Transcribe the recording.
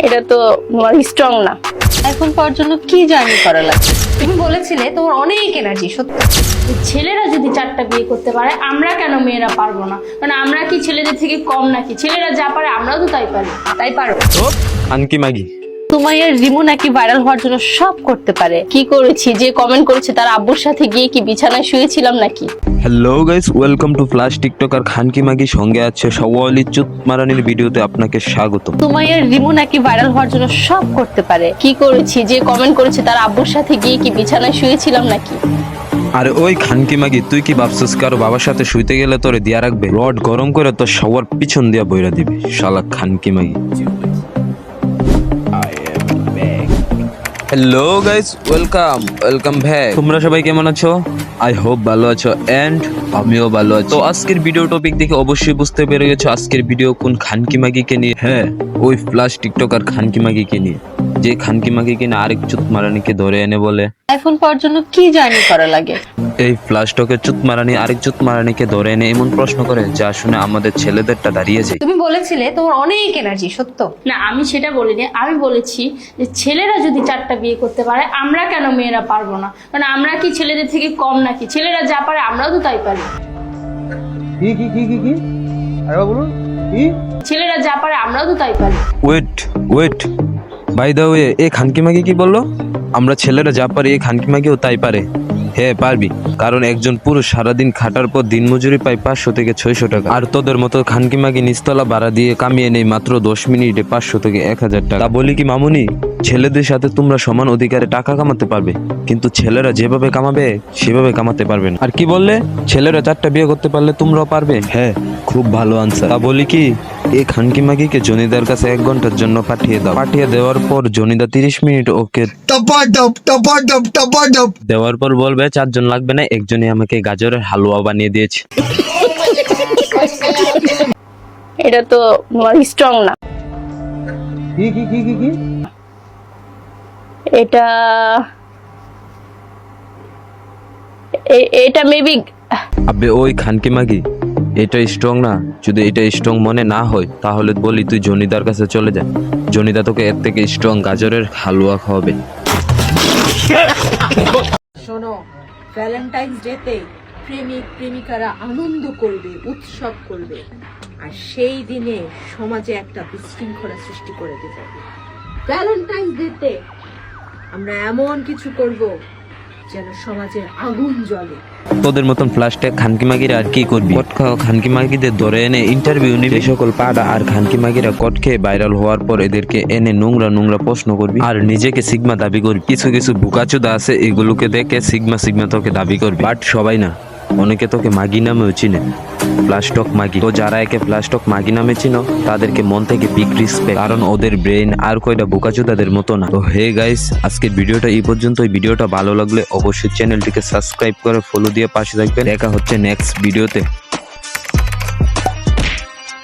এটা তো স্ট্রং না। এখন পাওয়ার জন্য কি জার্নি করা লাগছে? তুমি বলেছিলে তোমার অনেক এনার্জি, সত্যি। ছেলেরা যদি 4টা বিয়ে করতে পারে, আমরা কেন মেয়েরা পারবো না? মানে আমরা কি ছেলেদের থেকে কম নাকি? ছেলেরা যা পারে আমরাও তো তাই পারি। তাই পারো। আনকি মাগি তোমার রিমু নাকি ভাইরাল হওয়ার জন্য সব করতে পারে। কি করেছি? যে কমেন্ট করেছে তার আব্বুর সাথে গিয়ে কি বিছানায় শুয়েছিলাম নাকি? Hello guys, welcome to flash TikToker খানকি মাগি। সঙ্গে আছে সওয়ালি চুত মারানির ভিডিওতে আপনাকে স্বাগতম। তোমার রিমু নাকি ভাইরাল হওয়ার জন্য সব করতে পারে। কি করেছি? যে কমেন্ট করেছে তার আব্বুর সাথে গিয়ে কি বিছানায় শুয়েছিলাম নাকি? আরে ওই খানকি মাগি, তুই কি ভাবছিস কারো বাবার সাথে শুইতে গেলে তোরে দিয়া রাখবে? রড গরম করে তোর সবার পিছন দিয়া বইরা দিবে শালা খানকি মাগি। Hello guys, welcome back. তোমরা সবাই কেমন আছো? আই হোপ ভালো আছো এন্ড আমিও ভালো আছি। তো আজকের ভিডিও টপিক দেখে অবশ্যই বুঝতে পেরে গেছো আজকের ভিডিও কোন খানকি মাগিকে নিয়ে। হ্যাঁ, ওই ফ্লাশ টিকটকার খানকি মাগিকে নিয়ে, যে খানকি মাগিকে না আরেক চুত মারানিকে ধরে এনে বলে এখন পাওয়ার জন্য কি জার্নি করা লাগে? এই ফ্লাশ টকের চুত মারানি আরেক চুত মারানিকে ধরে এনে এমন প্রশ্ন করে যা শুনে আমাদের ছেলেদেরটা দাঁড়িয়ে যায়। তুমি বলেছিলে তোমার অনেক এনার্জি, সত্য। না, আমি সেটা বলিনি। আমি বলেছি যে ছেলেরা যদি 4টা বিয়ে করতে পারে, আমরা কেন মেয়েরা পারবো না? মানে আমরা কি ছেলেদের থেকে কম নাকি? ছেলেরা যা পারে আমরাও তো তাই পারি। কি আরে বলুন কি? ছেলেরা যা পারে আমরাও তো তাই পারি। ওয়েট বাই দ্য ওয়ে, এ খানকি মাগি কি বললো? আমরা ছেলেরা যা পারি এই খানকি মাগিও তাই পারে। হ্যাঁ পারবি, কারণ একজন পুরুষ সারাদিন খাটার পর দিন মজুরি পায় 500 থেকে 600 টাকা, আর তোদের মতো খানকি মাগি নিচতলা ভাড়া দিয়ে কামিয়ে নেই মাত্র 10 মিনিটে 500 থেকে 1000 টাকা। তা বলি কি মামুনি, ছেলেদের সাথে তোমরা সমান অধিকারে টাকা কামাতে পারবে, কিন্তু ছেলেরা যেভাবে কামাবে সেভাবে কামাতে পারবে না। আর কি বললে? ছেলেরা 4টা বিয়ে করতে পারলে তোমরাও পারবে? হ্যাঁ, খুব ভালো আনসার। তা বলি কি, এই খানকি মাগিকে জনিদার কাছে 1 ঘন্টার জন্য পাঠিয়ে দাও। পাঠিয়ে দেওয়ার পর জনিদা 30 মিনিট ওকে দেওয়ার পর বলবে 4 জন লাগবে না, একজনই আমাকে গাজরের হালুয়া বানিয়ে দিয়েছে। এটা তো স্ট্রং না। কি এটা এটা মেবি। আবে ওই খানকি মাগি, এটা স্ট্রং না। যদি এটা স্ট্রং মনে না হয় তাহলে বলি তুই জনিদার কাছে চলে যা, জনিদা তোকে এর থেকে স্ট্রং গাজরের হালুয়া খাওয়াবে। শোনো, ভ্যালেন্টাইন্স ডেতে প্রেমিক প্রেমিকারা আনন্দ করবে, উৎসব করবে, আর সেই দিনে সমাজে একটা বিশৃঙ্খলা সৃষ্টি করে দেবে। ভ্যালেন্টাইন্স ডেতে আমরা এমন কিছু করব যেন সমাজের আগুন জ্বলে। তোদের মতন ফ্লাশট্যাগ খানকি মাগিরা আর কি করবি? কট খাওয়া খানকি মাগিদের ধরে এনে ইন্টারভিউ নিবি। সকল পাড়া আর খানকি মাগিরা কট খেয়ে ভাইরাল হওয়ার পর এদেরকে এনে নোংরা প্রশ্ন করবি আর নিজেকে সিগমা দাবি করবি। কিছু বুকাচুদা আছে, এগুলোকে দেখে সিগমা তোকে দাবি করবি, বাট সবাই না। অনেকে তোকে মাগি নামেও চিনে, ফ্লাশটক মাগি। তো যারা একে ফ্লাশটক মাগি নামে চিনো তাদেরকে মন থেকে বিগ রিসপেক্ট, কারণ ওদের ব্রেন আর কয়টা বোকাচোদাদের মতো না। তো হে গাইস, আজকের ভিডিওটা এই পর্যন্ত। এই ভিডিওটা ভালো লাগলে অবশ্যই চ্যানেলটিকে সাবস্ক্রাইব করে ফলো দিয়ে পাশে থাকবেন। দেখা হচ্ছে নেক্সট ভিডিওতে।